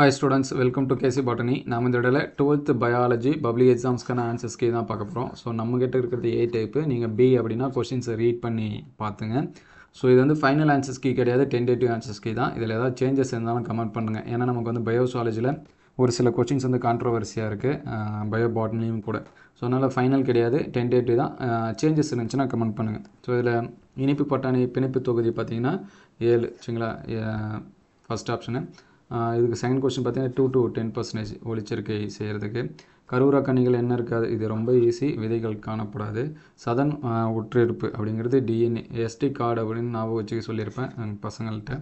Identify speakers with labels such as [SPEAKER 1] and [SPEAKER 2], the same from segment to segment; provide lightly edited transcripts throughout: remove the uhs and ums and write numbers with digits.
[SPEAKER 1] Hi students, welcome to KC Botany. நாம் இந்த இடத்துல 12th பயாலஜி பப்ளிக் எக்ஸாம்ஸ்க்கான ஆன்சர்ஸ் கீ தான் பார்க்க போகிறோம். ஸோ நம்மகிட்ட இருக்கிறது A டைப்பு, நீங்கள் B அப்படின்னா கொஷின்ஸை ரீட் பண்ணி பார்த்துங்க. ஸோ இது வந்து ஃபைனல் ஆன்சர்ஸ் கீ கிடையாது, டென்டேட்டிவ் ஆன்சர்ஸ் கீ தான். இதில் ஏதாவது சேஞ்சஸ் இருந்தாலும் கமெண்ட் பண்ணுங்கள். ஏன்னா நமக்கு வந்து பயோசாலஜியில் ஒரு சில கொஷின்ஸ் வந்து கான்ட்ரவர்சியாக இருக்குது, பயோ பாட்னியும் கூட. ஸோ அதனால் ஃபைனல் கிடையாது, டென்டேட்டிவ் தான். சேஞ்சஸ் இருந்துச்சுன்னா கமெண்ட் பண்ணுங்கள். ஸோ இதில் இனிப்பு பட்டாணி பிணைப்பு தொகுதி பார்த்தீங்கன்னா 7 சரிங்களா, ஃபஸ்ட் ஆப்ஷனு. இதுக்கு செகண்ட் கொஸ்டின் பார்த்தீங்கன்னா 2 to 10% ஒளிச்சேர்க்கை செய்கிறதுக்கு. கருவுரா கனிகள் என்ன இருக்காது, இது ரொம்ப ஈஸி, விதைகள் காணப்படாது. சதன் உற்றிருப்பு அப்படிங்கிறது டிஎன்ஏ. எஸ்டி கார்டு அப்படின்னு ஞாபகம் வச்சுக்க சொல்லியிருப்பேன் பசங்கள்கிட்ட.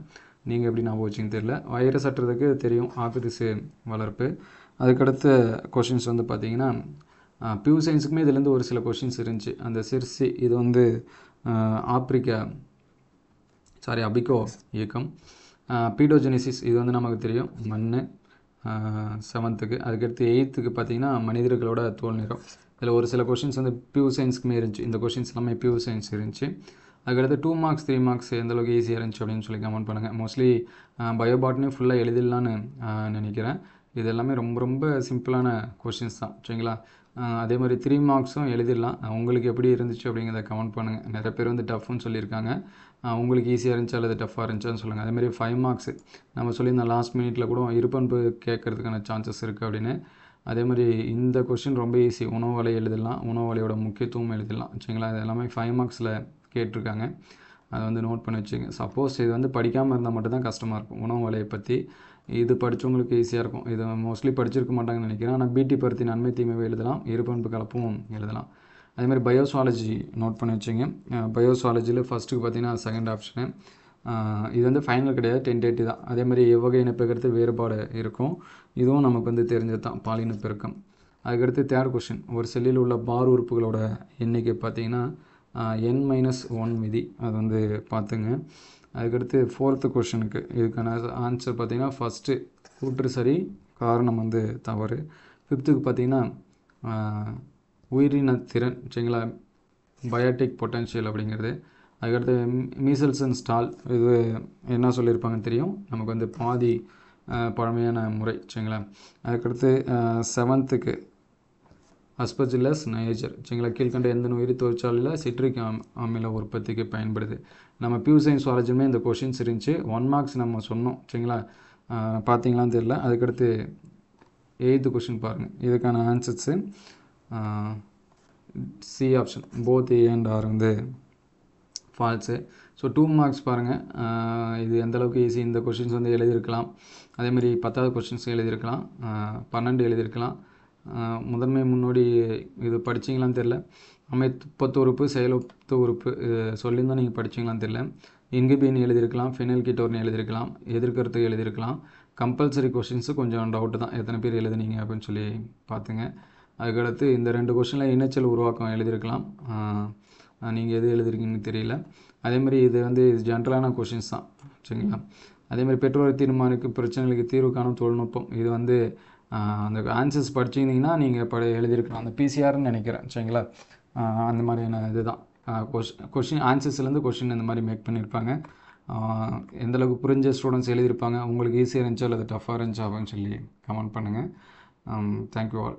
[SPEAKER 1] நீங்கள் எப்படி ஞாபகம் வச்சுன்னு தெரியல. வைரஸ் அட்டுறதுக்கு தெரியும், ஆக்குதிசு வளர்ப்பு. அதுக்கடுத்த கொஷின்ஸ் வந்து பார்த்தீங்கன்னா பியூ சயின்ஸுக்குமே இதுலேருந்து ஒரு சில கொஷின்ஸ் இருந்துச்சு. அந்த சிர்சி இது வந்து அபிகோ இயக்கம். பீடோஜெனிசிஸ் இது வந்து நமக்கு தெரியும், மண். 7th. அதுக்கடுத்து 8th பார்த்தீங்கன்னா மனிதர்களோட தோல் நிறம். இதில் ஒரு சில கொஷின்ஸ் வந்து பியூ சயின்ஸ்க்குமே இருந்துச்சு. இந்த கொஷின்ஸ் எல்லாமே பியூ சயின்ஸ் இருந்துச்சு. அதுக்கடுத்து 2 marks 3 marks எந்தளவுக்கு ஈஸியாக இருந்துச்சு அப்படின்னு சொல்லி கமெண்ட் பண்ணுங்கள். மோஸ்ட்லி பயோபாட்னி ஃபுல்லாக எழுதிடலான்னு நினைக்கிறேன். இது எல்லாமே ரொம்ப ரொம்ப சிம்பிளான கொஷின்ஸ் தான் சரிங்களா. அதே மாதிரி 3 marksம் எழுதிடலாம். உங்களுக்கு எப்படி இருந்துச்சு அப்படிங்கிறத கமெண்ட் பண்ணுங்கள். நிறைய பேர் வந்து டஃப்னு சொல்லியிருக்காங்க. உங்களுக்கு ஈஸியாக இருந்துச்சா அல்லது டஃப்பாக இருந்துச்சான்னு சொல்லுங்கள். அதேமாதிரி 5 marks நம்ம சொல்லியிருந்தோம் லாஸ்ட் மினிட்டில் கூட இருப்பண்பு கேட்கறதுக்கான சான்சஸ் இருக்குது அப்படின்னு. அதே மாதிரி இந்த கொஷின் ரொம்ப ஈஸி, உணவு வலை எழுதலாம், உணவு வலையோட முக்கியத்துவம் எழுதலாம் சரிங்களா. இது எல்லாமே 5 marksல கேட்டிருக்காங்க, அதை வந்து நோட் பண்ணி வச்சுங்க. சப்போஸ் இது வந்து படிக்காமல் இருந்தால் மட்டும்தான் கஷ்டமாக இருக்கும். உணவு வலையை பற்றி இது படித்தவங்களுக்கு ஈஸியாக இருக்கும். இது மோஸ்ட்லி படிச்சிருக்க மாட்டாங்கன்னு நினைக்கிறேன். ஆனால் பிடி பருத்தி நன்மை தீமையை எழுதலாம், இருப்பண்பு கலப்பும் எழுதலாம். அதேமாதிரி பயோசாலஜி நோட் பண்ணி வச்சுங்க. பயோசாலஜியில் ஃபஸ்ட்டுக்கு பார்த்தீங்கன்னா செகண்ட் ஆப்ஷனு. இது வந்து ஃபைனல் கிடையாது, டென்டேட்டிவ் தான். அதேமாதிரி எவ்வகை இனப்பெருக்கத்து வேறுபாடு இருக்கும், இதுவும் நமக்கு வந்து தெரிஞ்சது தான், பாலின பெருக்கம். அதுக்கடுத்து தேர்ட் கொஷின், ஒரு செல்லில் உள்ள பார் உறுப்புகளோட எண்ணிக்கை பார்த்தீங்கன்னா n-1 விதி, அது வந்து பார்த்துங்க. அதுக்கடுத்து 4th கொஷனுக்கு இதுக்கான ஆன்சர் பார்த்தீங்கன்னா ஃபஸ்ட்டு கூற்று சரி, காரணம் வந்து தவறு. 5th பார்த்தீங்கன்னா உயிரின திறன் சரிங்களா, பயோட்டிக் பொட்டன்ஷியல் அப்படிங்கிறது. அதுக்கடுத்து மீசல்ஸ் அண்ட் ஸ்டால் இது என்ன சொல்லியிருப்பாங்கன்னு தெரியும், நமக்கு வந்து பாதி பழமையான முறை சரிங்களா. அதுக்கடுத்து 7th அஸ்பர்ஜில்லஸ் நைஜர் சரிங்களா, கீழ்கண்ட எந்த நுயிரி தொழிற்சாலையில் சிட்ரிக் அமில உற்பத்திக்கு பயன்படுது. நம்ம பியூ சயின்ஸ் வாலஜியுமே இந்த கொஷின்ஸ் இருந்துச்சு. 1 marks நம்ம சொன்னோம் சரிங்களா, பார்த்தீங்களான்னு தெரியல. அதுக்கடுத்து 8th கொஷின் பாருங்கள். இதுக்கான answers C option, both A and R வந்து ஃபால்ஸு. ஸோ 2 marks பாருங்கள். இது எந்தளவுக்கு ஈஸி, இந்த கொஷின்ஸ் வந்து எழுதியிருக்கலாம். அதேமாதிரி 10th கொஷின்ஸ் எழுதியிருக்கலாம், 12 எழுதியிருக்கலாம். முதன்மை முன்னோடி இது படிச்சிங்களான்னு தெரில. அமைப்பத்து உறுப்பு செயலொத்து உறுப்பு சொல்லியிருந்தால் நீங்கள் படிச்சிங்களான்னு தெரில. இன்கிபீன் எழுதியிருக்கலாம், ஃபினைல் கீட்டோர்னு எழுதியிருக்கலாம், எதிர்கருத்து எழுதியிருக்கலாம். கம்பல்சரி கொஷின்ஸு கொஞ்சம் டவுட்டு தான், எத்தனை பேர் எழுதுனீங்க அப்படின்னு சொல்லி பார்த்துங்க. அதுக்கடுத்து இந்த 2 கொஷினில் இணைச்சல் உருவாக்கம் எழுதியிருக்கலாம், நீங்கள் எது எழுதிருக்கீங்கன்னு தெரியல. அதேமாதிரி இது வந்து ஜென்ரலான கொஷின்ஸ் தான் சரிங்களா. அதேமாதிரி பெற்றோர் தீர்மானிக்கும் பிரச்சனைகளுக்கு தீர்வு காணும் தொழில்நுட்பம், இது வந்து அந்த ஆன்சர்ஸ் படிச்சிருந்தீங்கன்னா நீங்கள் எழுதியிருக்கலாம். அந்த பிசிஆர்னு நினைக்கிறேன் சரிங்களா. அந்த மாதிரியான இதுதான் கொஷின் ஆன்சர்ஸ்லேருந்து கொஷின் இந்த மாதிரி மேக் பண்ணியிருப்பாங்க. எந்தளவுக்கு புரிஞ்ச ஸ்டூடெண்ட்ஸ் எழுதியிருப்பாங்க, உங்களுக்கு ஈஸியாக இருந்துச்சா அல்லது டஃப்பாக இருந்துச்சா அப்படின்னு சொல்லி கமெண்ட் பண்ணுங்கள். Thank you all.